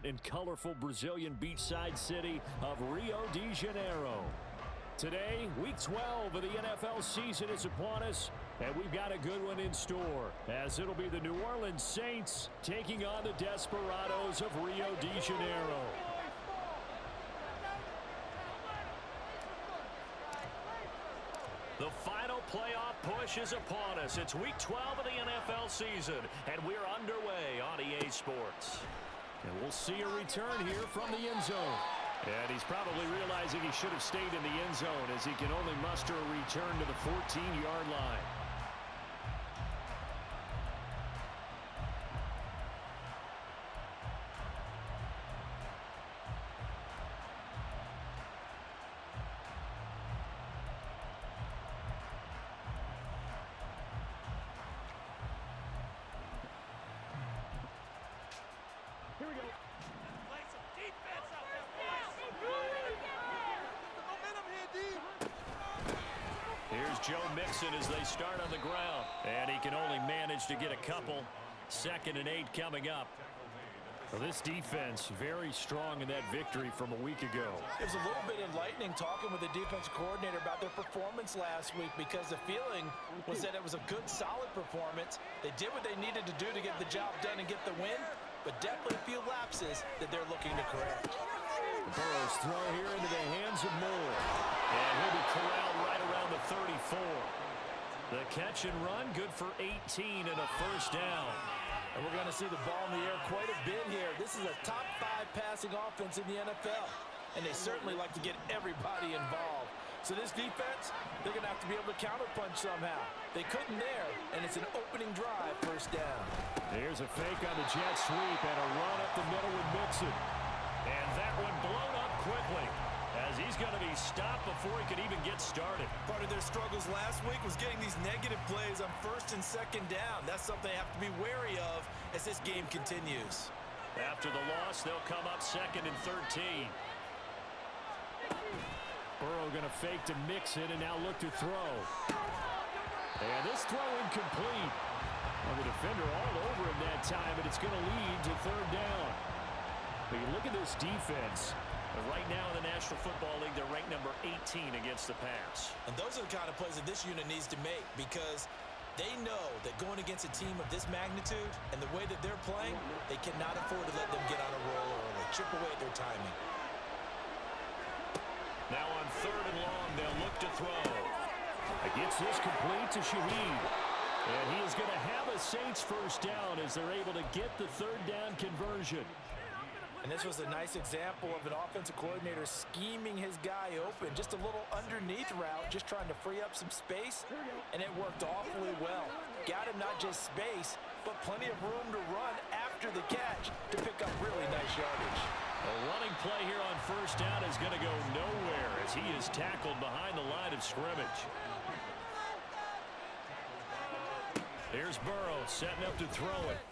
in colorful Brazilian beachside city of Rio de Janeiro. Today, week 12 of the NFL season is upon us, and we've got a good one in store, as it'll be the New Orleans Saints taking on the Desperados of Rio de Janeiro. The final playoff push is upon us. It's week 12 of the NFL season, and we're underway on EA Sports. And we'll see a return here from the end zone. And he's probably realizing he should have stayed in the end zone, as he can only muster a return to the 14-yard line. Here we go. Play some defense out there, boys. The momentum here, D. Here's Joe Mixon as they start on the ground. And he can only manage to get a couple. 2nd and 8 coming up. Well, this defense very strong in that victory from a week ago. It was a little bit enlightening talking with the defensive coordinator about their performance last week, because the feeling was that it was a good, solid performance. They did what they needed to do to get the job done and get the win, but definitely a few lapses that they're looking to correct. Burrow's throw here into the hands of Moore. And he'll be corralled right around the 34. The catch and run, good for 18 and a first down. And we're going to see the ball in the air quite a bit here. This is a top 5 passing offense in the NFL, and they certainly like to get everybody involved. So this defense, they're going to have to be able to counterpunch somehow. They couldn't there, and it's an opening drive, first down. Here's a fake on the jet sweep and a run up the middle with Mixon. And that one blown up quickly, as he's going to be stopped before he could even get started. Part of their struggles last week was getting these negative plays on 1st and 2nd down. That's something they have to be wary of as this game continues. After the loss, they'll come up 2nd and 13. Burrow going to fake to Mixon and now look to throw. And this throw incomplete. Well, the defender all over him that time, but it's going to lead to 3rd down. But you look at this defense. Right now in the National Football League, they're ranked number 18 against the pass. And those are the kind of plays that this unit needs to make, because they know that going against a team of this magnitude and the way that they're playing, they cannot afford to let them get on a roll early, chip away at their timing. Now on 3rd and long, they'll look to throw. Gets this complete to Shaheed. And he is going to have a Saints first down as they're able to get the 3rd down conversion. And this was a nice example of an offensive coordinator scheming his guy open. Just a little underneath route, just trying to free up some space, and it worked awfully well. Got him not just space, but plenty of room to run after the catch to pick up really nice yardage. A running play here on 1st down is going to go nowhere as he is tackled behind the line of scrimmage. Here's Burrow setting up to throw it.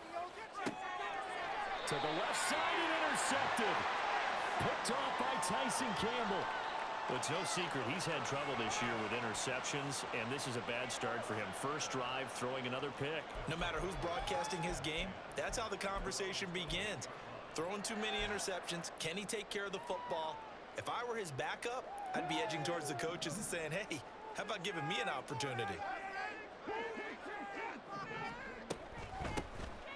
To the left side and intercepted. Picked off by Tyson Campbell. Well, it's no secret he's had trouble this year with interceptions, and this is a bad start for him. First drive, throwing another pick. No matter who's broadcasting his game, that's how the conversation begins. Throwing too many interceptions, can he take care of the football? If I were his backup, I'd be edging towards the coaches and saying, hey, how about giving me an opportunity?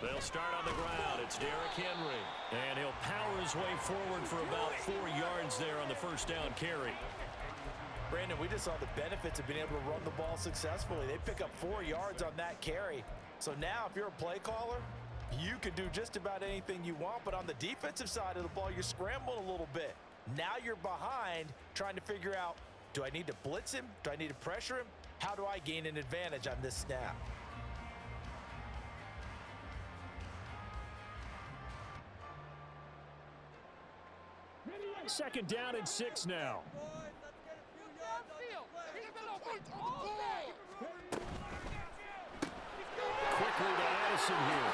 They'll start on the ground. It's Derrick Henry. And he'll power his way forward for about 4 yards there on the first down carry. Brandon, we just saw the benefits of being able to run the ball successfully. They pick up 4 yards on that carry. So now if you're a play caller, you can do just about anything you want. But on the defensive side of the ball, you're scrambling a little bit. Now you're behind trying to figure out, do I need to blitz him? Do I need to pressure him? How do I gain an advantage on this snap? Second down and 6 now. Quickly to Addison here.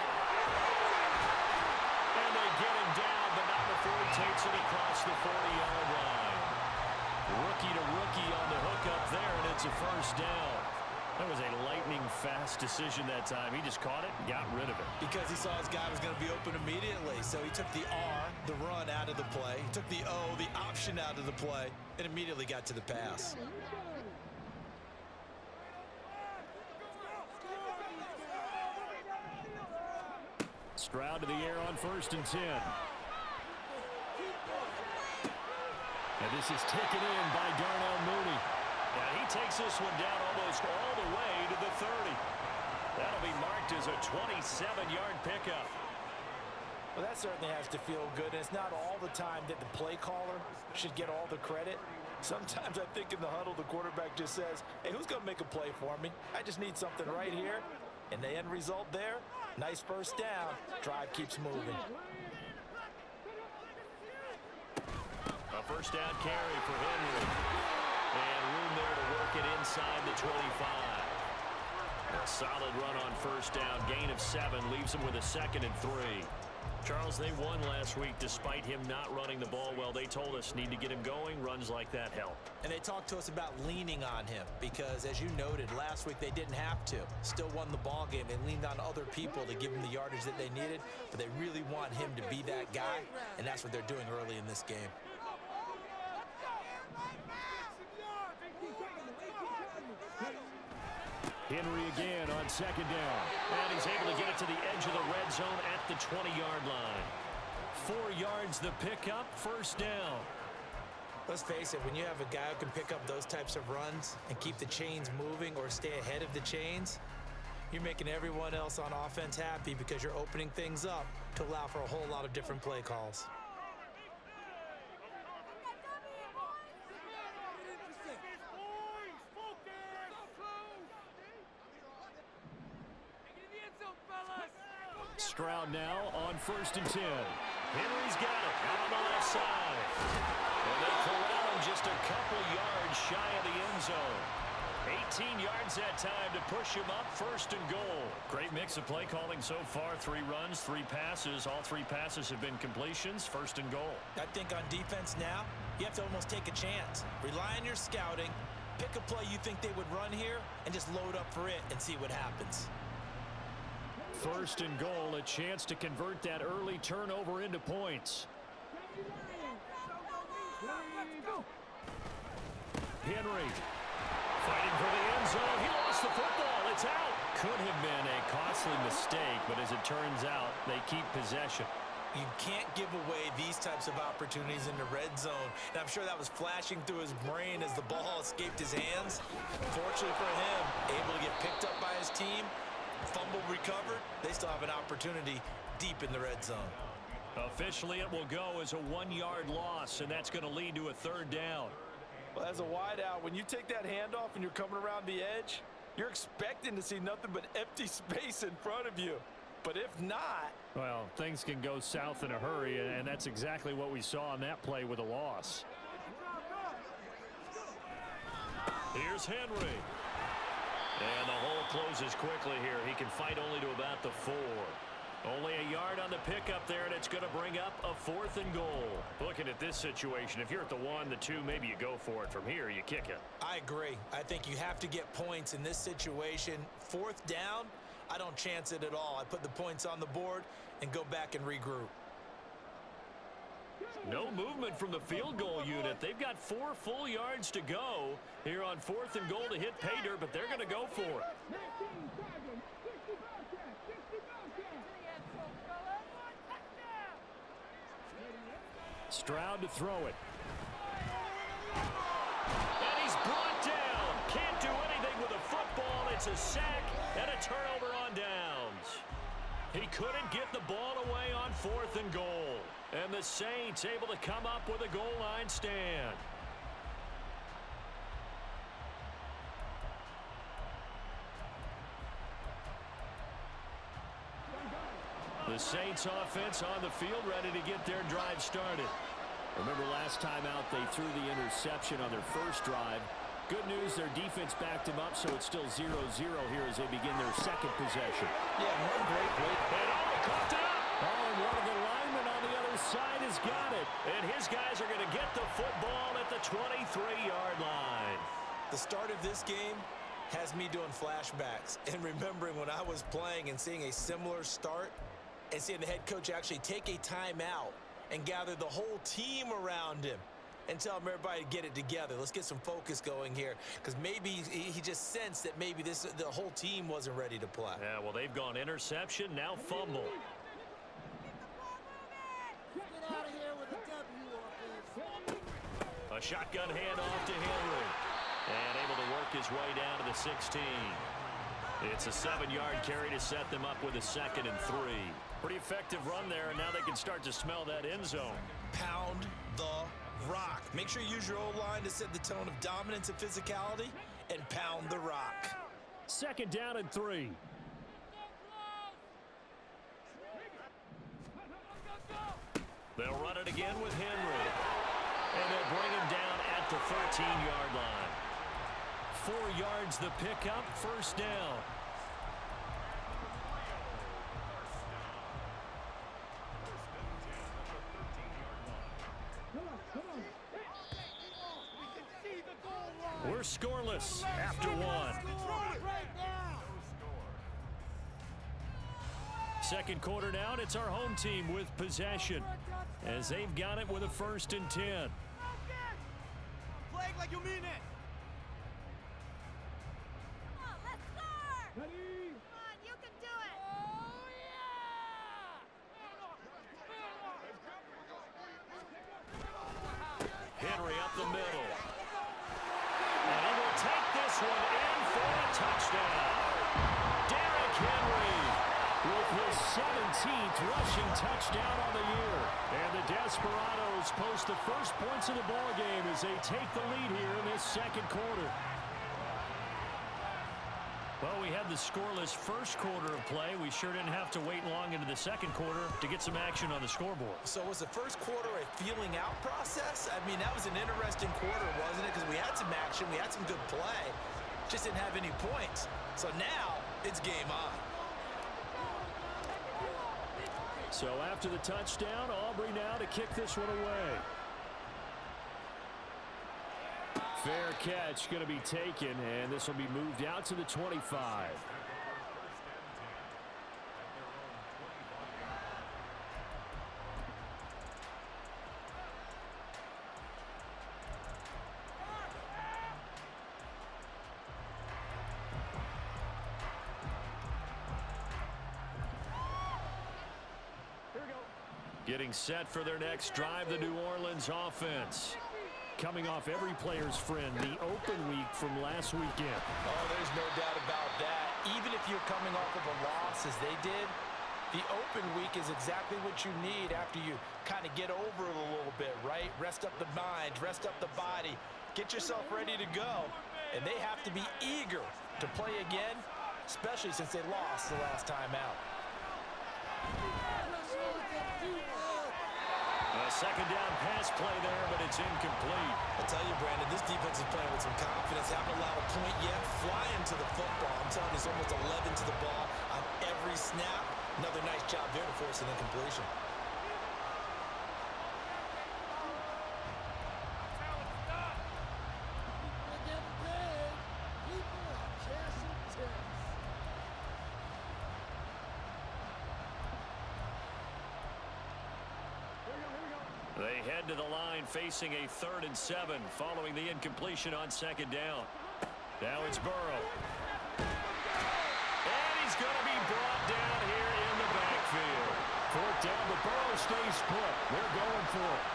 And they get him down, but not before he takes it across the 40-yard line. Rookie to rookie on the hook up there, and it's a first down. That was a lightning-fast decision that time. He just caught it and got rid of it. Because he saw his guy was going to be open immediately. So he took the R, the run, out of the play. He took the O, the option, out of the play, and immediately got to the pass. Stroud to the air on 1st and 10. And this is taken in by Darnell Mooney. And he takes this one down almost all the way to the 30. That'll be marked as a 27-yard pickup. Well, that certainly has to feel good. And it's not all the time that the play caller should get all the credit. Sometimes I think in the huddle, the quarterback just says, hey, who's going to make a play for me? I just need something right here. And the end result there, nice first down. Drive keeps moving. A first down carry for Henry. And room there to work it inside the 25. A solid run on first down. Gain of 7 leaves him with a 2nd and 3. Charles, they won last week despite him not running the ball well. They told us need to get him going. Runs like that help. And they talked to us about leaning on him because, as you noted, last week they didn't have to. Still won the ball game. They leaned on other people to give them the yardage that they needed, but they really want him to be that guy, and that's what they're doing early in this game. Henry again on 2nd down. And he's able to get it to the edge of the red zone at the 20-yard line. 4 yards the pickup, first down. Let's face it, when you have a guy who can pick up those types of runs and keep the chains moving or stay ahead of the chains, you're making everyone else on offense happy because you're opening things up to allow for a whole lot of different play calls. Stroud now on 1st and 10. Henry's got it out on the left side. And they corral him just a couple yards shy of the end zone. 18 yards that time to push him up, 1st and goal. Great mix of play calling so far. 3 runs, 3 passes. All 3 passes have been completions, 1st and goal. I think on defense now, you have to almost take a chance. Rely on your scouting. Pick a play you think they would run here and just load up for it and see what happens. 1st and goal, a chance to convert that early turnover into points. Henry fighting for the end zone. He lost the football. It's out. Could have been a costly mistake, but as it turns out, they keep possession. You can't give away these types of opportunities in the red zone. And I'm sure that was flashing through his brain as the ball escaped his hands. Fortunately for him, able to get picked up by his team. Fumble recovered. They still have an opportunity deep in the red zone. Officially, it will go as a 1-yard loss, and that's going to lead to a 3rd down. Well, as a wideout, when you take that handoff and you're coming around the edge, you're expecting to see nothing but empty space in front of you. But if not... well, things can go south in a hurry, and that's exactly what we saw on that play with a loss. Here's Henry. And the hole closes quickly here. He can fight only to about the 4. Only a yard on the pickup there, and it's going to bring up a 4th and goal. Looking at this situation, if you're at the 1, the 2, maybe you go for it. From here, you kick it. I agree. I think you have to get points in this situation. 4th down, I don't chance it at all. I put the points on the board and go back and regroup. No movement from the field goal unit. They've got 4 full yards to go here on 4th and goal to hit pay dirt, but they're going to go for it. Stroud to throw it. And he's brought down. Can't do anything with a football. It's a sack and a turnover on downs. He couldn't get the ball away on 4th and goal. And the Saints able to come up with a goal line stand. The Saints offense on the field ready to get their drive started. Remember last time out they threw the interception on their first drive. Good news, their defense backed him up, so it's still 0-0 here as they begin their 2nd possession. Yeah, one great play. And coughed it up. Oh, and one of the linemen on the other side has got it. And his guys are going to get the football at the 23-yard line. The start of this game has me doing flashbacks and remembering when I was playing and seeing a similar start and seeing the head coach actually take a timeout and gather the whole team around him and tell everybody to get it together. Let's get some focus going here, because maybe he just sensed that maybe the whole team wasn't ready to play. Yeah, well, they've gone interception, now fumble. Get out of here with a W, offense. A shotgun handoff to Henry. And able to work his way down to the 16. It's a 7-yard carry to set them up with a 2nd and 3. Pretty effective run there, and now they can start to smell that end zone. Pound the rock. Make sure you use your O-line to set the tone of dominance and physicality, and pound the rock. 2nd down and 3. They'll run it again with Henry. And they'll bring him down at the 13-yard line. 4 yards the pickup, 1st down. We're scoreless after 1. Second quarter now, and it's our home team with possession, as they've got it with a 1st and 10. Play like you mean it. Come on, let's score! Come on, you can do it! Oh, yeah! Henry up the middle. And he will take this one in for a touchdown. Derrick Henry with his 17th rushing touchdown on the year. And the Desperados post the first points of the ballgame as they take the lead here in this 2nd quarter. Well, we had the scoreless first quarter of play. We sure didn't have to wait long into the 2nd quarter to get some action on the scoreboard. So was the first quarter a feeling out process? I mean, that was an interesting quarter, wasn't it? Because we had some action, we had some good play, just didn't have any points. So now it's game on. So after the touchdown, Aubrey now to kick this one away. Fair catch going to be taken, and this will be moved out to the 25. Getting set for their next drive, the New Orleans offense. Coming off every player's friend, the open week from last weekend. Oh, there's no doubt about that. Even if you're coming off of a loss as they did, the open week is exactly what you need after you kind of get over it a little bit, right? Rest up the mind, rest up the body, get yourself ready to go. And they have to be eager to play again, especially since they lost the last time out. A 2nd down pass play there, but it's incomplete. I tell you, Brandon, this defense is playing with some confidence. Haven't allowed a point yet. Flying to the football. I'm telling you, it's almost 11 to the ball on every snap. Another nice job there to force an incompletion. They head to the line facing a 3rd and 7 following the incompletion on 2nd down. Now it's Burrow. And he's going to be brought down here in the backfield. 4th down, but Burrow stays put. They're going for it.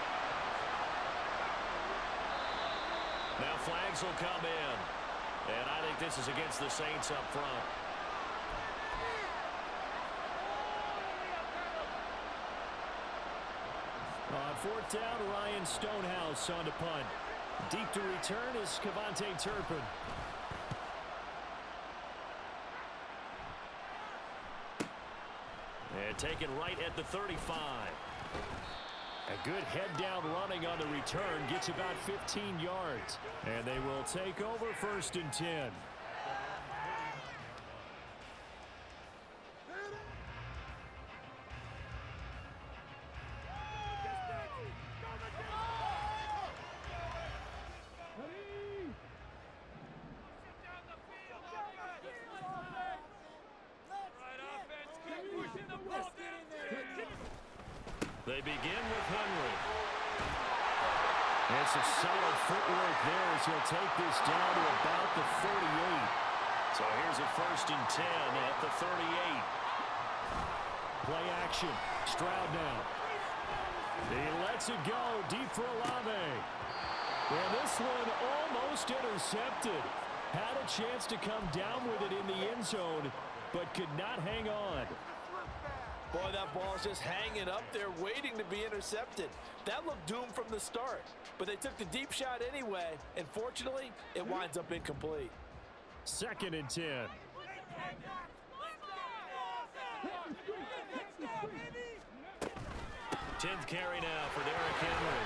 Now flags will come in. And I think this is against the Saints up front. On 4th down, Ryan Stonehouse on to punt. Deep to return is Cavante Turpin. And taken right at the 35. A good head-down running on the return. Gets about 15 yards. And they will take over 1st and 10. They begin with Henry. And some solid footwork there as he'll take this down to about the 38. So here's a 1st and 10 at the 38. Play action. Stroud now. He lets it go deep for Olave. And this one almost intercepted. Had a chance to come down with it in the end zone, but could not hang on. Boy, that ball's just hanging up there waiting to be intercepted. That looked doomed from the start, but they took the deep shot anyway, and fortunately, it winds up incomplete. 2nd and 10. 10th carry now for Derrick Henry.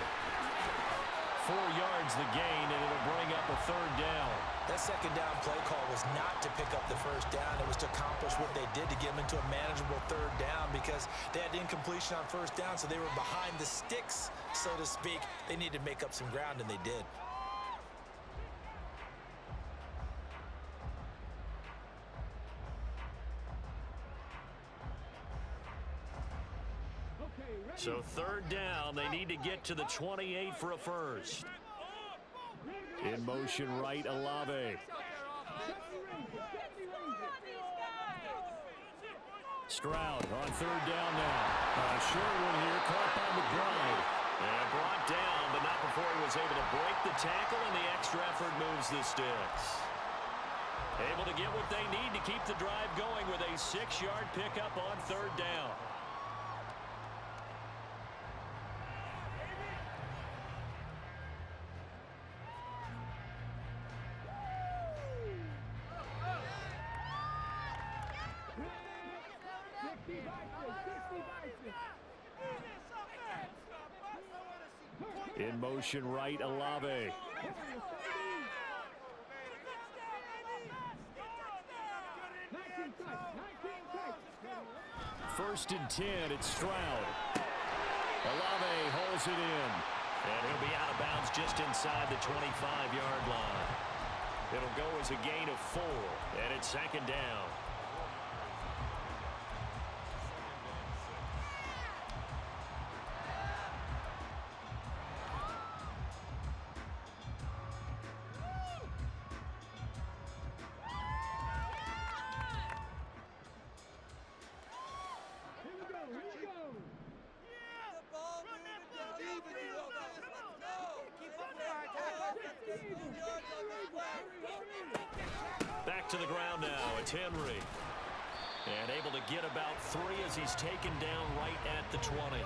4 yards the gain, and it'll bring up a 3rd down. That 2nd down play call was not to pick up the 1st down. It was to accomplish what they did to get them into a manageable 3rd down because they had incompletion on 1st down, so they were behind the sticks, so to speak. They needed to make up some ground, and they did. So 3rd down, they need to get to the 28 for a 1st. In motion right, Olave. Stroud on 3rd down now. Short one here, caught by McBride. And brought down, but not before he was able to break the tackle, and the extra effort moves the sticks. Able to get what they need to keep the drive going with a 6-yard pickup on 3rd down. In motion right, Olave. 1st and 10, it's Stroud. Olave holds it in. And he'll be out of bounds just inside the 25-yard line. It'll go as a gain of 4, and it's 2nd down. Back to the ground now. It's Henry. And able to get about 3 as he's taken down right at the 20.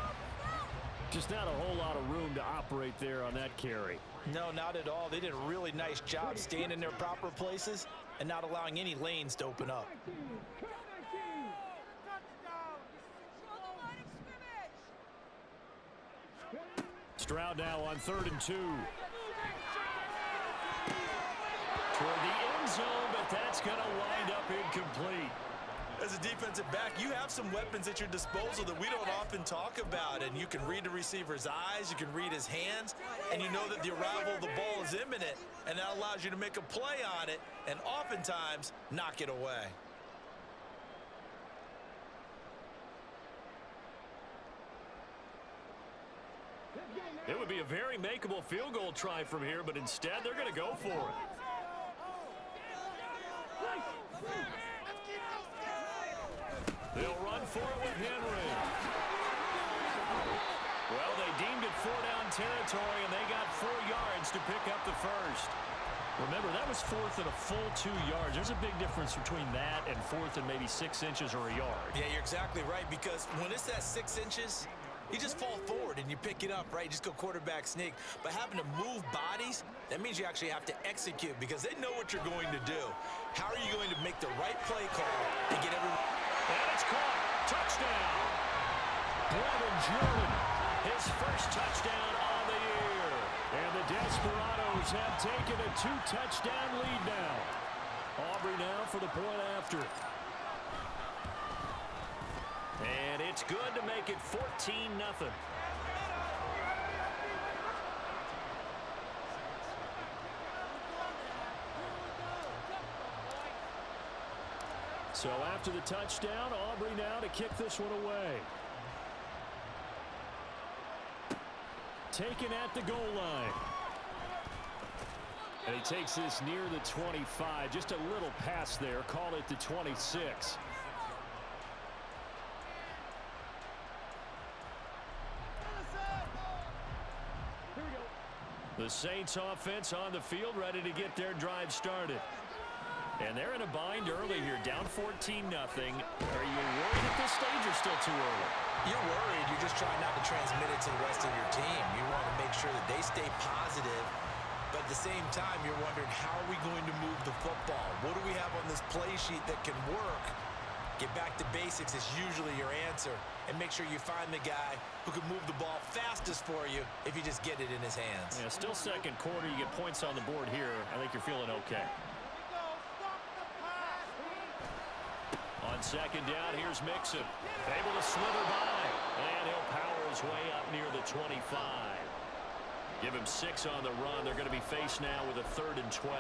Just not a whole lot of room to operate there on that carry. No, not at all. They did a really nice job staying in their proper places and not allowing any lanes to open up. Stroud now on 3rd and 2. Toward the end zone, but that's going to wind up incomplete. As a defensive back, you have some weapons at your disposal that we don't often talk about, and you can read the receiver's eyes, you can read his hands, and you know that the arrival of the ball is imminent, and that allows you to make a play on it and oftentimes knock it away. It would be a very makeable field goal try from here, but instead they're going to go for it. They'll run for it with Henry. Well, they deemed it 4-down territory, and they got 4 yards to pick up the 1st. Remember, that was 4th and a full 2 yards. There's a big difference between that and 4th and maybe 6 inches or a yard. Yeah, you're exactly right, because when it's that 6 inches, you just fall forward and you pick it up, right? You just go quarterback sneak. But having to move bodies, that means you actually have to execute because they know what you're going to do. How are you going to make the right play call and get everyone? And it's caught. Touchdown. Brevin Jordan, his first touchdown on the year. And the Desperados have taken a 2-touchdown lead now. Aubrey now for the point after. And it's good to make it 14-0. So after the touchdown, Aubrey now to kick this one away. taken at the goal line. And he takes this near the 25. Just a little pass there. Call it the 26. The Saints offense on the field, ready to get their drive started. And they're in a bind early here, down 14-0. Are you worried at this stage or still too early? You're worried. You're just trying not to transmit it to the rest of your team. You want to make sure that they stay positive. But at the same time, you're wondering, how are we going to move the football? What do we have on this play sheet that can work? Get back to basics is usually your answer. And make sure you find the guy who can move the ball fastest for you if you just get it in his hands. Yeah, still second quarter. You get points on the board here. I think you're feeling okay. On second down, here's Mixon. Able to slither by. And he'll power his way up near the 25. Give him 6 on the run. They're going to be faced now with a 3rd and 12.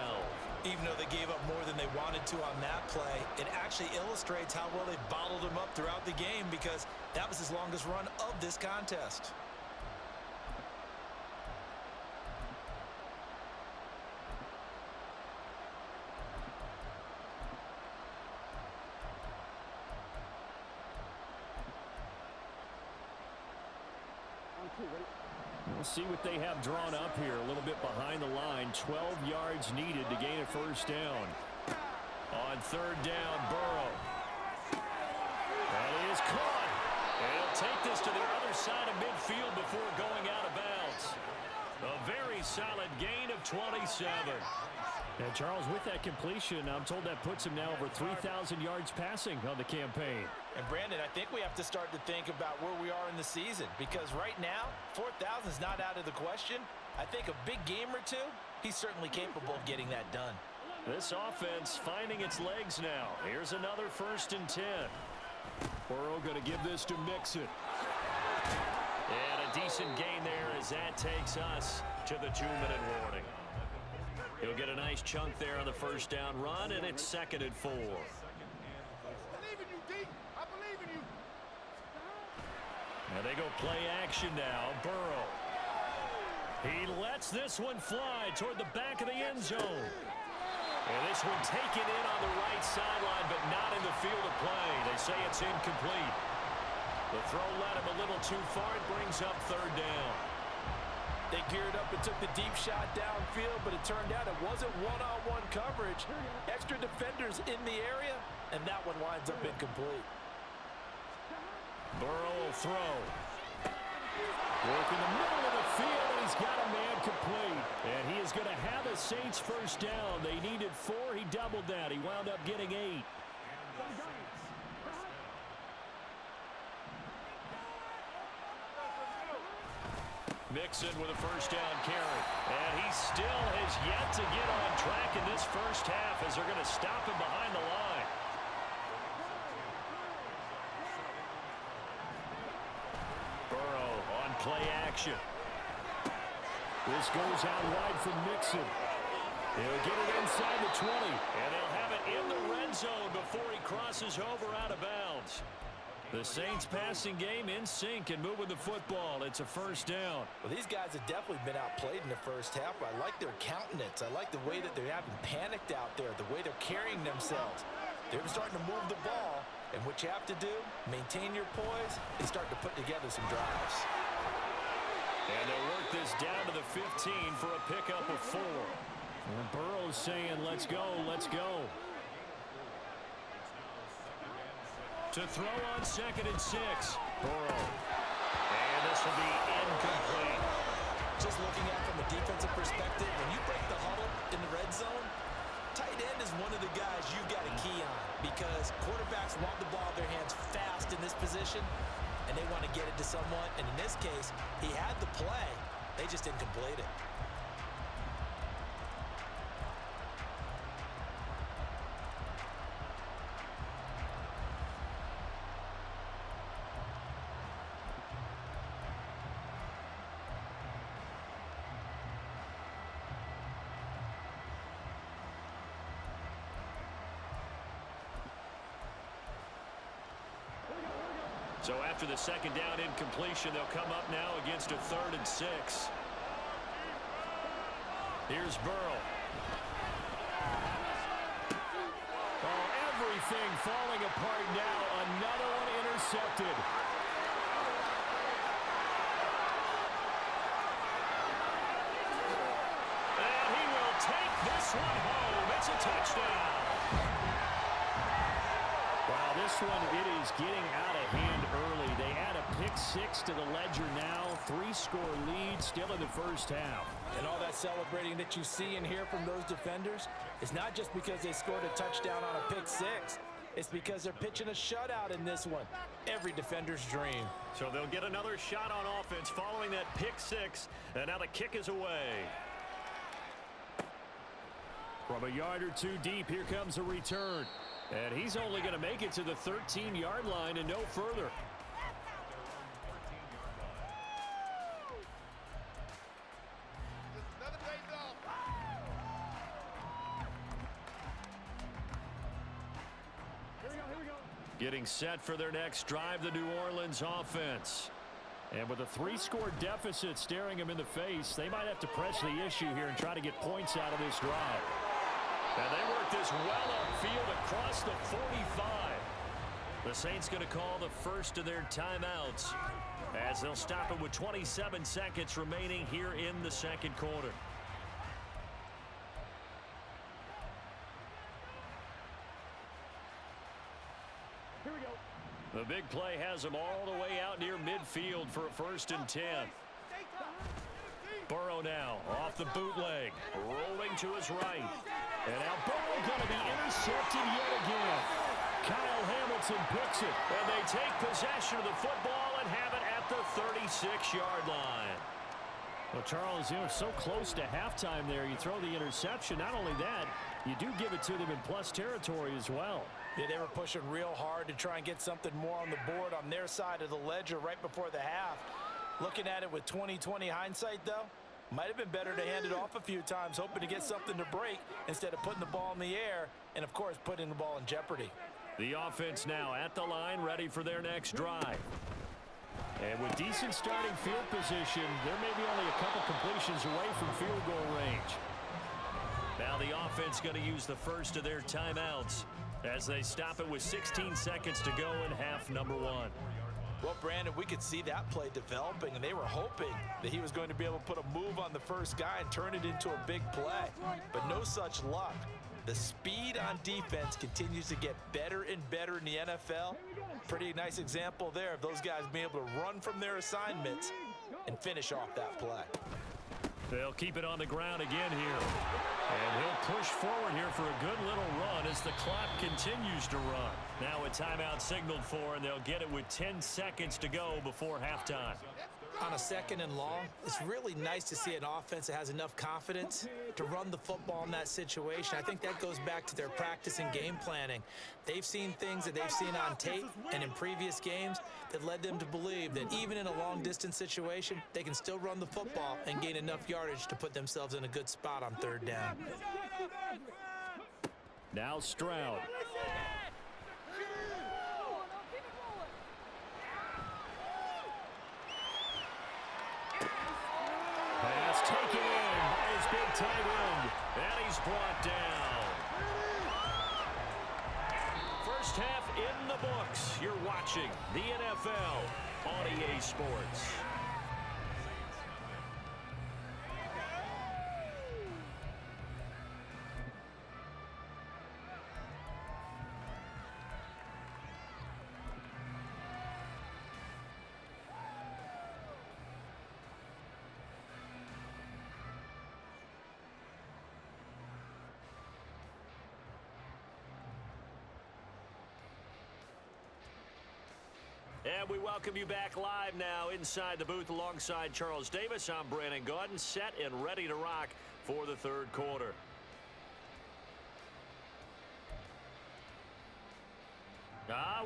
Even though they gave up more than they wanted to on that play, it actually illustrates how well they bottled him up throughout the game, because that was his longest run of this contest. We'll see what they have drawn up here. A little bit behind the line. 12 yards needed to gain a first down. On 3rd down, Burrow. That is caught. And he'll take this to the other side of midfield before going out of bounds. A very solid gain of 27. And Charles, with that completion, I'm told that puts him now over 3,000 yards passing on the campaign. And Brandon, I think we have to start to think about where we are in the season, because right now, 4,000 is not out of the question. I think a big game or two, he's certainly capable of getting that done. This offense finding its legs now. Here's another 1st and 10. Burrow going to give this to Mixon. And a decent gain there as that takes us to the 2-minute warning. He'll get a nice chunk there on the first down run, and it's 2nd and 4. And they go play action now. Burrow. He lets this one fly toward the back of the end zone. And this one taken in on the right sideline, but not in the field of play. They say it's incomplete. The throw led him a little too far. It brings up 3rd down. They geared up and took the deep shot downfield, but it turned out it wasn't one-on-one coverage. Extra defenders in the area, and that one winds up incomplete. Burrow will throw. Work in the middle of the field, and he's got a man complete. And he is going to have a Saints first down. They needed 4. He doubled that. He wound up getting 8. Mixon with a first down carry. And he still has yet to get on track in this first half, as they're going to stop him behind the line. Burrow on play action. This goes out wide from Mixon. He'll get it inside the 20. And they'll have it in the red zone before he crosses over out of bounds. The Saints passing game in sync and moving the football. It's a first down. Well, these guys have definitely been outplayed in the first half. I like their countenance. I like the way that they're having panicked out there, the way they're carrying themselves. They're starting to move the ball, and what you have to do, maintain your poise and start to put together some drives. And they'll work this down to the 15 for a pickup of 4. And Burrow's saying, let's go, let's go. To throw on 2nd and 6. Burrow. And this will be incomplete. Just looking at it from a defensive perspective, when you break the huddle in the red zone, tight end is one of the guys you've got to key on, because quarterbacks want the ball in their hands fast in this position, and they want to get it to someone. And in this case, he had the play. They just didn't complete it. So after the second down incompletion, they'll come up now against a 3rd and 6. Here's Burrow. Oh, everything falling apart now. Another one intercepted. And he will take this one home. It's a touchdown. Wow, this one, it is getting out of hand early. They add a pick-6 to the ledger now. 3-score lead still in the first half. And all that celebrating that you see and hear from those defenders is not just because they scored a touchdown on a pick-6. It's because they're pitching a shutout in this one. Every defender's dream. So they'll get another shot on offense following that pick-6. And now the kick is away. From a yard or two deep, here comes a return. And he's only going to make it to the 13-yard line and no further. Getting set for their next drive, the New Orleans offense. And with a 3-score deficit staring them in the face, they might have to press the issue here and try to get points out of this drive. And they work this well upfield across the 45. The Saints going to call the first of their timeouts as they'll stop it with 27 seconds remaining here in the second quarter. Here we go. The big play has them all the way out near midfield for a 1st and 10. Burrow now off the bootleg, rolling to his right. And now Burrow going to be intercepted yet again. Kyle Hamilton picks it, and they take possession of the football and have it at the 36-yard line. Well, Charles, so close to halftime there. You throw the interception. Not only that, you do give it to them in plus territory as well. Yeah, they were pushing real hard to try and get something more on the board on their side of the ledger right before the half. Looking at it with 20/20 hindsight, though, might have been better to hand it off a few times, hoping to get something to break instead of putting the ball in the air and, of course, putting the ball in jeopardy. The offense now at the line, ready for their next drive. And with decent starting field position, there may be only a couple completions away from field goal range. Now the offense going to use the first of their timeouts as they stop it with 16 seconds to go in half number 1. Well, Brandon, we could see that play developing, and they were hoping that he was going to be able to put a move on the first guy and turn it into a big play. But no such luck. The speed on defense continues to get better and better in the NFL. Pretty nice example there of those guys being able to run from their assignments and finish off that play. They'll keep it on the ground again here. And he'll push forward here for a good little run as the clock continues to run. Now a timeout signaled for, and they'll get it with 10 seconds to go before halftime. On a 2nd and long, it's really nice to see an offense that has enough confidence to run the football in that situation. I think that goes back to their practice and game planning. They've seen things that they've seen on tape and in previous games that led them to believe that even in a long-distance situation, they can still run the football and gain enough yardage to put themselves in a good spot on 3rd down. Now Stroud. Pass taken in by his big tight end, and he's brought down. First half in the books. You're watching the NFL on EA Sports. And we welcome you back live now inside the booth alongside Charles Davis. I'm Brandon Gaudin, set and ready to rock for the 3rd quarter.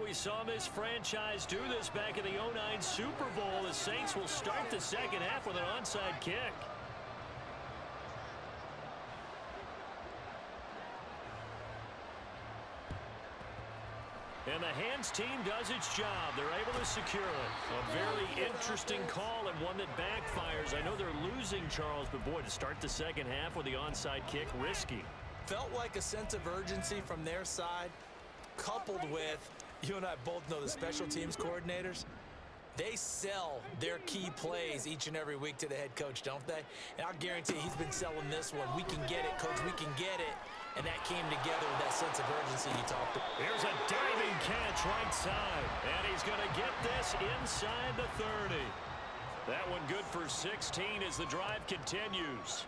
We saw this franchise do this back in the 09 Super Bowl. The Saints will start the second half with an onside kick. And the hands team does its job. They're able to secure it. A very interesting call and one that backfires. I know they're losing, Charles, but boy, to start the second half with the onside kick, risky. Felt like a sense of urgency from their side, coupled with, you and I both know the special teams coordinators, they sell their key plays each and every week to the head coach, don't they? And I'll guarantee he's been selling this one. We can get it, coach, we can get it. And that came together with that sense of urgency you talked about. Here's a diving catch right side. And he's going to get this inside the 30. That one good for 16 as the drive continues.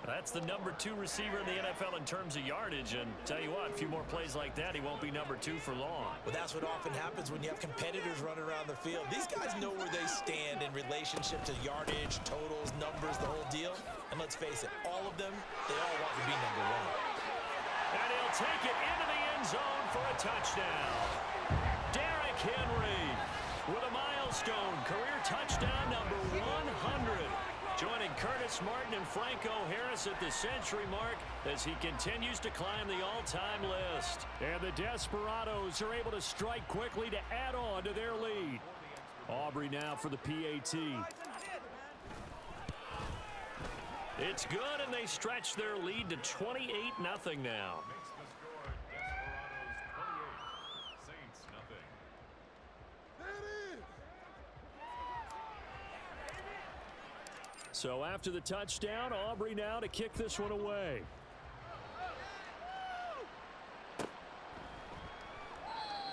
That's the number 2 receiver in the NFL in terms of yardage. And tell you what, a few more plays like that, he won't be number 2 for long. Well, that's what often happens when you have competitors running around the field. These guys know where they stand in relationship to yardage, totals, numbers, the whole deal. And let's face it, all of them, they all want to be number 1. And he'll take it into the end zone for a touchdown. Derrick Henry with a milestone career touchdown number 100. Joining Curtis Martin and Franco Harris at the century mark as he continues to climb the all-time list. And the Desperados are able to strike quickly to add on to their lead. Aubrey now for the PAT. It's good, and they stretch their lead to 28-0 now. So after the touchdown, Aubrey now to kick this one away.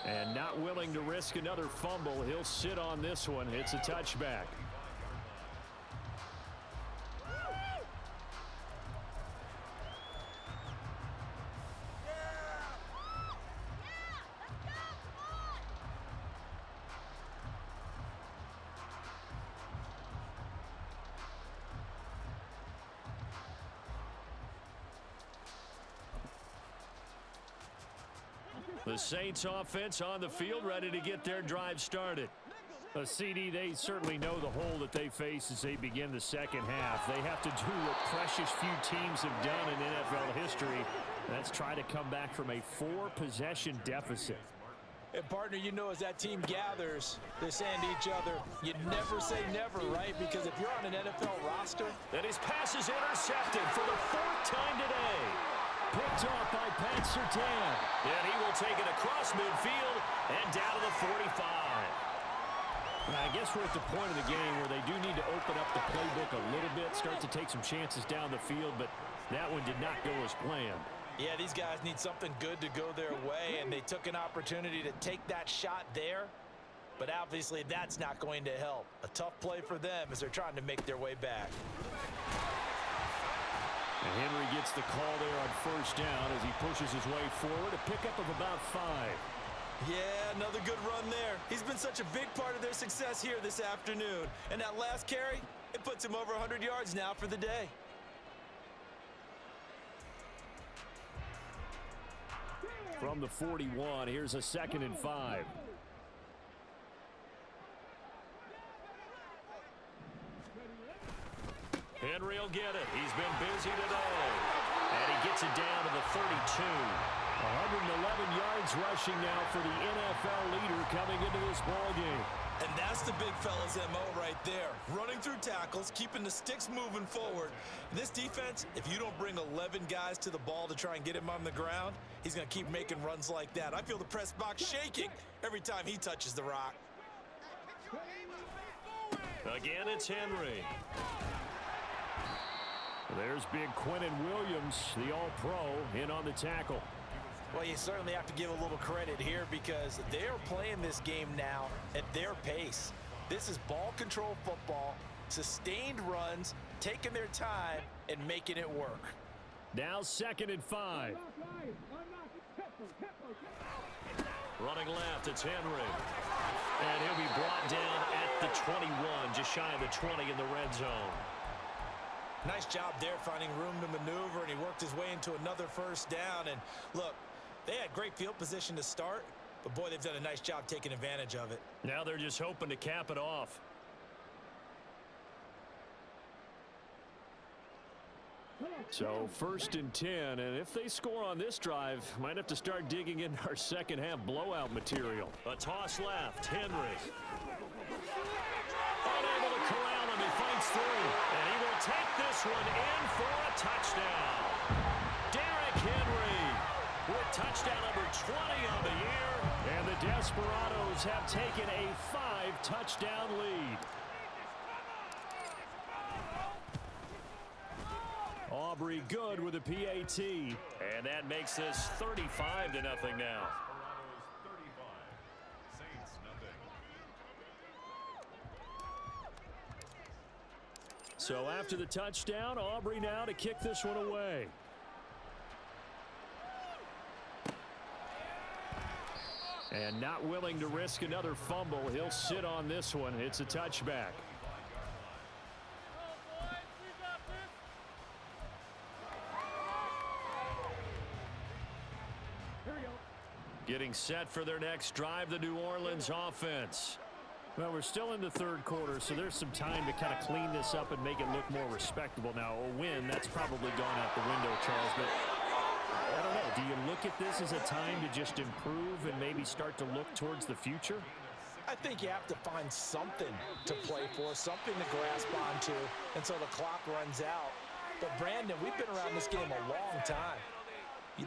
And not willing to risk another fumble, he'll sit on this one. It's a touchback. The Saints offense on the field, ready to get their drive started. CD, they certainly know the hole that they face as they begin the second half. They have to do what precious few teams have done in NFL history. That's try to come back from a 4-possession deficit. And partner, you know, as that team gathers, they're saying to each other, you never say never, right? Because if you're on an NFL roster, then his pass is intercepted for the 4th time today. Picked off by Pat Surtain. And he will take it across midfield and down to the 45. And I guess we're at the point of the game where they do need to open up the playbook a little bit, start to take some chances down the field, but that one did not go as planned. Yeah, these guys need something good to go their way, and they took an opportunity to take that shot there, but obviously that's not going to help. A tough play for them as they're trying to make their way back. And Henry gets the call there on first down as he pushes his way forward, a pickup of about 5. Yeah, another good run there. He's been such a big part of their success here this afternoon. And that last carry, it puts him over 100 yards now for the day. From the 41, here's a 2nd and 5. Henry will get it. He's been busy today. And he gets it down to the 32. 111 yards rushing now for the NFL leader coming into this ballgame. And that's the big fella's MO right there. Running through tackles, keeping the sticks moving forward. This defense, if you don't bring 11 guys to the ball to try and get him on the ground, he's going to keep making runs like that. I feel the press box shaking every time he touches the rock. Again, it's Henry. There's big Quinnen Williams, the All-Pro, in on the tackle. Well, you certainly have to give a little credit here because they're playing this game now at their pace. This is ball control football, sustained runs, taking their time, and making it work. Now 2nd and 5. Running left, it's Henry. And he'll be brought down at the 21, just shy of the 20 in the red zone. Nice job there finding room to maneuver, and he worked his way into another first down. And look, they had great field position to start, but boy, they've done a nice job taking advantage of it. Now they're just hoping to cap it off. So 1st and 10, and if they score on this drive, might have to start digging in our second half blowout material. A toss left, Henry. Unable to corral him, he fights through, and he will take this one in for a touchdown. Derrick Henry with touchdown number 20 on the year, and the Desperados have taken a 5-touchdown lead. Aubrey good with a PAT, and that makes this 35-0 now. So after the touchdown, Aubrey now to kick this one away. And not willing to risk another fumble, he'll sit on this one. It's a touchback. Getting set for their next drive, the New Orleans offense. Well, we're still in the third quarter, so there's some time to kind of clean this up and make it look more respectable. Now, a win, that's probably gone out the window, Charles, but I don't know. Do you look at this as a time to just improve and maybe start to look towards the future? I think you have to find something to play for, something to grasp onto until the clock runs out. But, Brandon, we've been around this game a long time.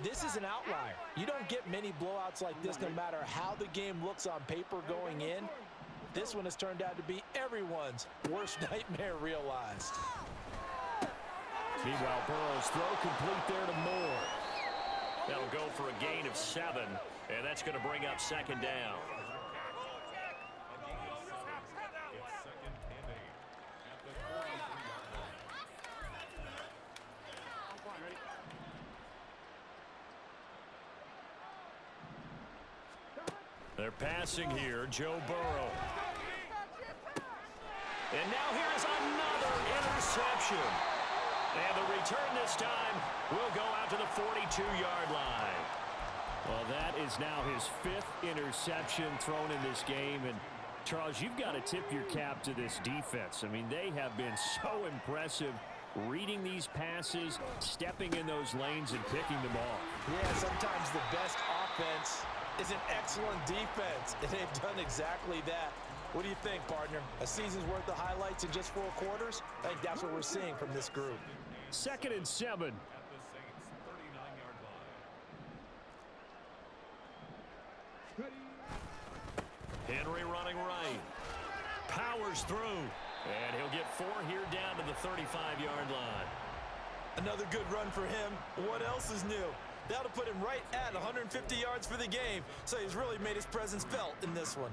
This is an outlier. You don't get many blowouts like this no matter how the game looks on paper going in. This one has turned out to be everyone's worst nightmare realized. Meanwhile, Burrow's throw complete there to Moore. That'll go for a gain of 7, and that's going to bring up 2nd down. They're passing here, Joe Burrow. And now here's another interception. And the return this time will go out to the 42-yard line. Well, that is now his 5th interception thrown in this game. And, Charles, you've got to tip your cap to this defense. I mean, they have been so impressive reading these passes, stepping in those lanes, and picking them off. Yeah, sometimes the best offense is an excellent defense, and they've done exactly that. What do you think, partner? A season's worth of highlights in just 4 quarters? I think that's what we're seeing from this group. 2nd and 7. Henry running right. Powers through. And he'll get 4 here down to the 35-yard line. Another good run for him. What else is new? That'll put him right at 150 yards for the game. So he's really made his presence felt in this one.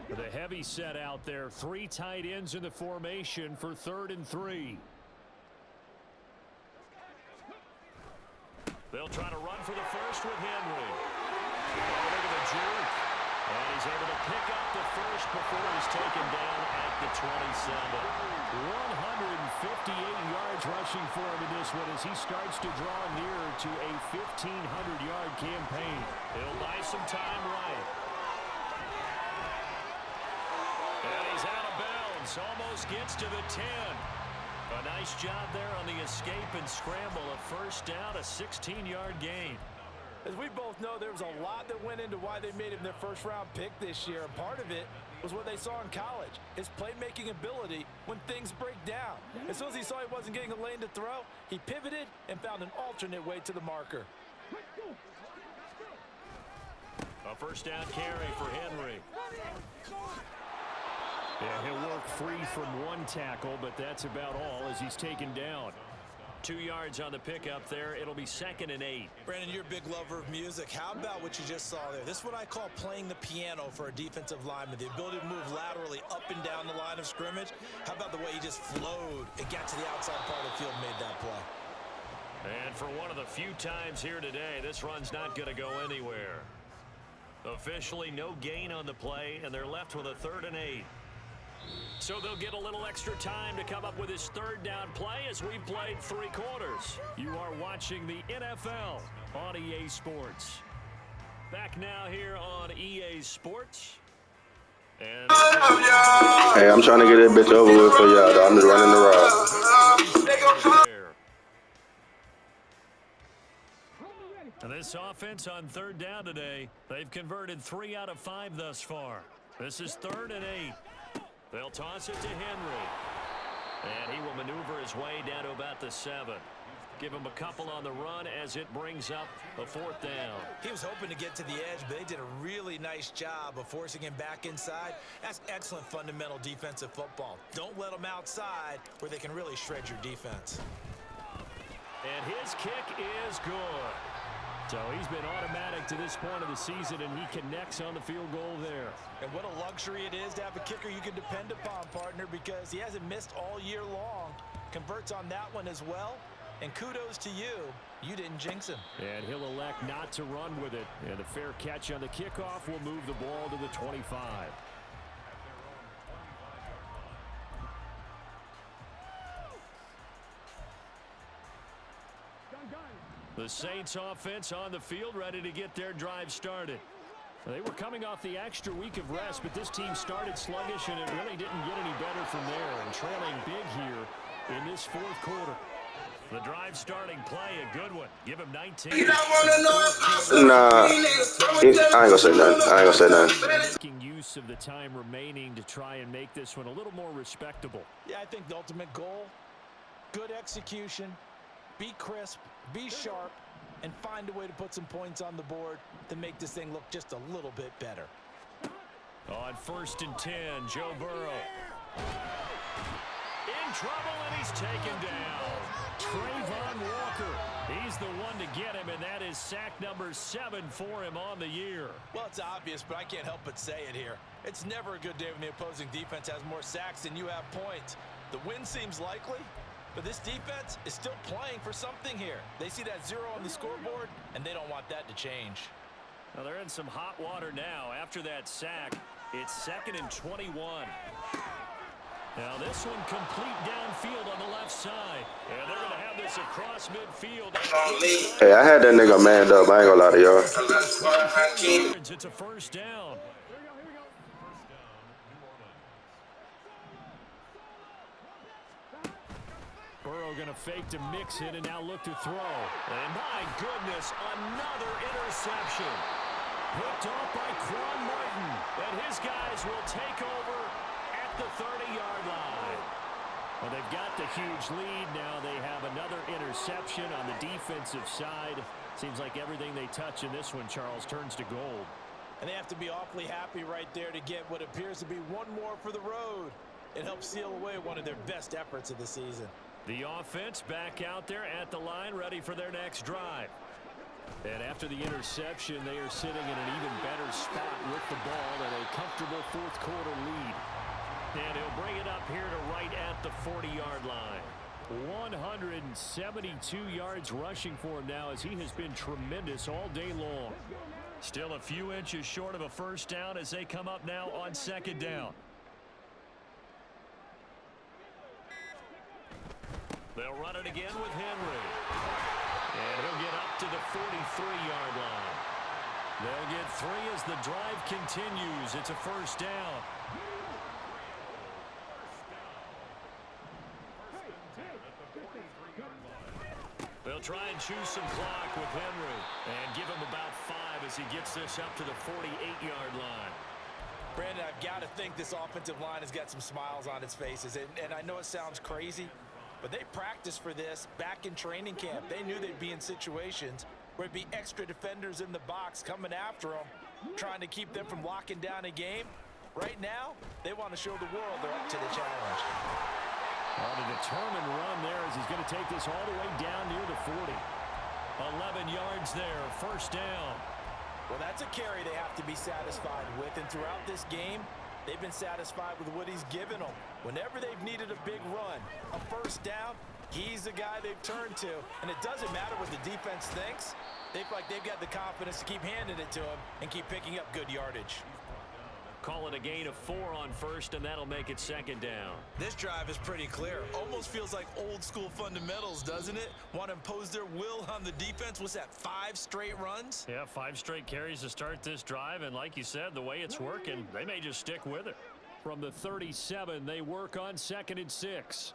With a heavy set out there, 3 tight ends in the formation for 3rd and 3. They'll try to run for the first with Henry. Oh, look at the jerk. And he's able to pick up the first before he's taken down at the 27. 158 yards rushing for him in this one as he starts to draw nearer to a 1,500-yard campaign. He'll buy some time right. And he's out of bounds. Almost gets to the 10. A nice job there on the escape and scramble. A first down, a 16-yard gain. As we both know, there was a lot that went into why they made him their first-round pick this year. And part of it was what they saw in college, his playmaking ability when things break down. As soon as he saw he wasn't getting a lane to throw, he pivoted and found an alternate way to the marker. A first down carry for Henry. Yeah, he'll work free from 1 tackle, but that's about all as he's taken down. 2 yards on the pickup there. It'll be 2nd and 8. Brandon, you're a big lover of music. How about what you just saw there? This is what I call playing the piano for a defensive lineman. The ability to move laterally up and down the line of scrimmage. How about the way he just flowed and got to the outside part of the field and made that play? And for one of the few times here today, this run's not going to go anywhere. Officially no gain on the play, and they're left with a 3rd and 8. So they'll get a little extra time to come up with his 3rd down play as we've played 3 quarters. You are watching the NFL on EA Sports. Back now here on EA Sports. And Hey, I'm trying to get that bitch over with for y'all, though. I'm just running the route. and this offense on third down today, they've converted 3 out of 5 thus far. This is 3rd and 8. They'll toss it to Henry. And he will maneuver his way down to about the 7. Give him a couple on the run as it brings up a 4th down. He was hoping to get to the edge, but they did a really nice job of forcing him back inside. That's excellent fundamental defensive football. Don't let them outside where they can really shred your defense. And his kick is good. So he's been automatic to this point of the season, and he connects on the field goal there. And what a luxury it is to have a kicker you can depend upon, partner, because he hasn't missed all year long. Converts on that one as well. And kudos to you. You didn't jinx him. And he'll elect not to run with it. And a fair catch on the kickoff will move the ball to the 25. The Saints offense on the field, ready to get their drive started. They were coming off the extra week of rest, but this team started sluggish, and it really didn't get any better from there. And trailing big here in this 4th quarter. The drive starting play, a good one. Give him 19. Nah, I ain't gonna say nothing. Making use of the time remaining to try and make this one a little more respectable. Yeah, I think the ultimate goal, good execution, be crisp, be sharp, and find a way to put some points on the board to make this thing look just a little bit better. On 1st and 10, Joe Burrow. In trouble, and he's taken down. Trayvon Walker. He's the one to get him, and that is sack number 7 for him on the year. Well, it's obvious, but I can't help but say it here. It's never a good day when the opposing defense has more sacks than you have points. The win seems likely, but this defense is still playing for something here. They see that 0 on the scoreboard, and they don't want that to change. Well, they're in some hot water now. After that sack, it's 2nd and 21. Now this one complete downfield on the left side. And they're going to have this across midfield. Hey, I had that nigga manned up. I ain't gonna lie to y'all. It's a 1st down. Burrow going to fake to mix it and now look to throw. And my goodness, another interception. Picked off by Quan Martin. And his guys will take over at the 30-yard line. Well, they've got the huge lead. Now they have another interception on the defensive side. Seems like everything they touch in this one, Charles, turns to gold. And they have to be awfully happy right there to get what appears to be one more for the road. It helps seal away one of their best efforts of the season. The offense back out there at the line, ready for their next drive. And after the interception, they are sitting in an even better spot with the ball and a comfortable 4th quarter lead. And he'll bring it up here to right at the 40-yard line. 172 yards rushing for him now as he has been tremendous all day long. Still a few inches short of a 1st down as they come up now on 2nd down. They'll run it again with Henry. And he'll get up to the 43-yard line. They'll get 3 as the drive continues. It's a 1st down. They'll try and choose some clock with Henry and give him about 5 as he gets this up to the 48-yard line. Brandon, I've got to think this offensive line has got some smiles on its faces. And I know it sounds crazy, but they practiced for this back in training camp. They knew they'd be in situations where it'd be extra defenders in the box coming after them, trying to keep them from locking down a game. Right now, they want to show the world they're up to the challenge. On a determined run there as he's going to take this all the way down near the 40. 11 yards there, 1st down. Well, that's a carry they have to be satisfied with. And throughout this game, they've been satisfied with what he's given them. Whenever they've needed a big run, a 1st down, he's the guy they've turned to. And it doesn't matter what the defense thinks. They feel like they've got the confidence to keep handing it to him and keep picking up good yardage. Call it a gain of 4 on first, and that'll make it second down. This drive is pretty clear. Almost feels like old school fundamentals, doesn't it? Want to impose their will on the defense. What's that, 5 straight runs? Yeah, 5 straight carries to start this drive, and like you said, the way it's working, they may just stick with it. From the 37, they work on 2nd and 6.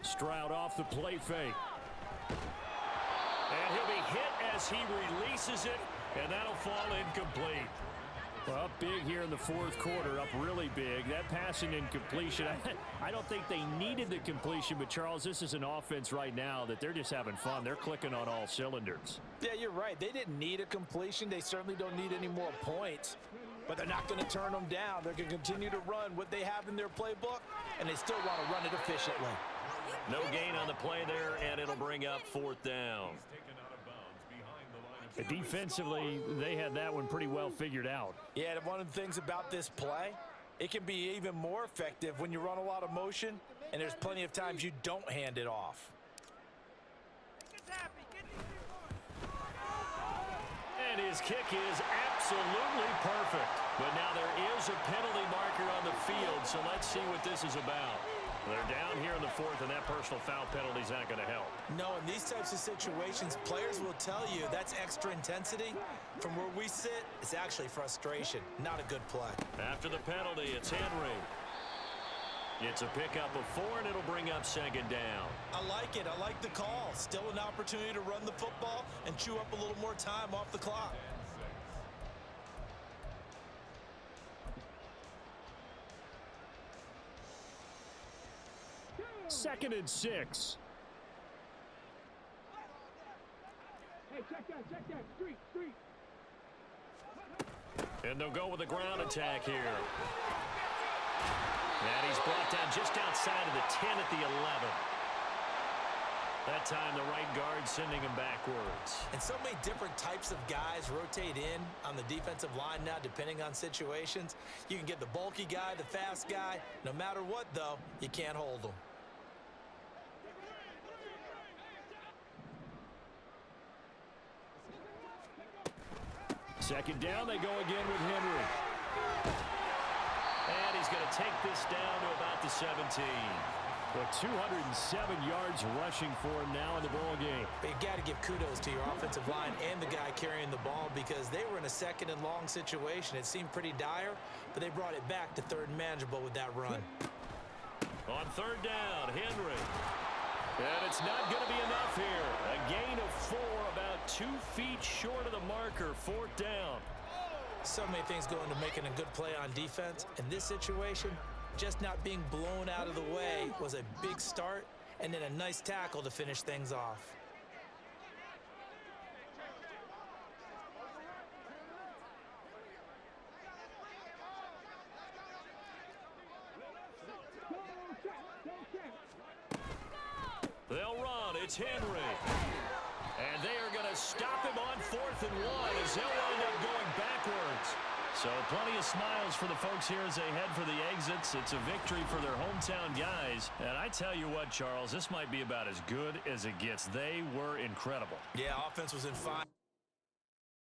Stroud off the play fake. And he'll be hit as he releases it, and that'll fall incomplete. Well, up big here in the 4th quarter, up really big. That passing incompletion, I don't think they needed the completion, but Charles, this is an offense right now that they're just having fun. They're clicking on all cylinders. Yeah, you're right. They didn't need a completion. They certainly don't need any more points, but they're not going to turn them down. They're going to continue to run what they have in their playbook, and they still want to run it efficiently. No gain on the play there, and it'll bring up 4th down. Defensively, they had that one pretty well figured out. Yeah, and one of the things about this play, it can be even more effective when you run a lot of motion, and there's plenty of times you don't hand it off. And his kick is absolutely perfect. But now there is a penalty marker on the field, so let's see what this is about. They're down here in the 4th, and that personal foul penalty is not going to help. No, in these types of situations, players will tell you that's extra intensity. From where we sit, it's actually frustration, not a good play. After the penalty, it's Henry. It's a pickup of 4, and it'll bring up 2nd down. I like it. I like the call. Still an opportunity to run the football and chew up a little more time off the clock. Second and 6. Hey, check that. Street. And they'll go with a ground attack here. And he's brought down just outside of the 10 at the 11. That time the right guard sending him backwards. And so many different types of guys rotate in on the defensive line now, depending on situations. You can get the bulky guy, the fast guy. No matter what, though, you can't hold them. Second down, they go again with Henry. And he's going to take this down to about the 17. Well, 207 yards rushing for him now in the ball game. But you got to give kudos to your offensive line and the guy carrying the ball, because they were in a 2nd and long situation. It seemed pretty dire, but they brought it back to 3rd and manageable with that run. On 3rd down, Henry. And it's not going to be enough here. A gain of 4, about 2 feet short of the marker, 4th down. So many things go into making a good play on defense. In this situation, just not being blown out of the way was a big start, and then a nice tackle to finish things off. They'll run. It's Henry. And they are going to stop him on 4th and 1 as they'll wind up going backwards. So plenty of smiles for the folks here as they head for the exits. It's a victory for their hometown guys. And I tell you what, Charles, this might be about as good as it gets. They were incredible. Yeah, offense was in fine.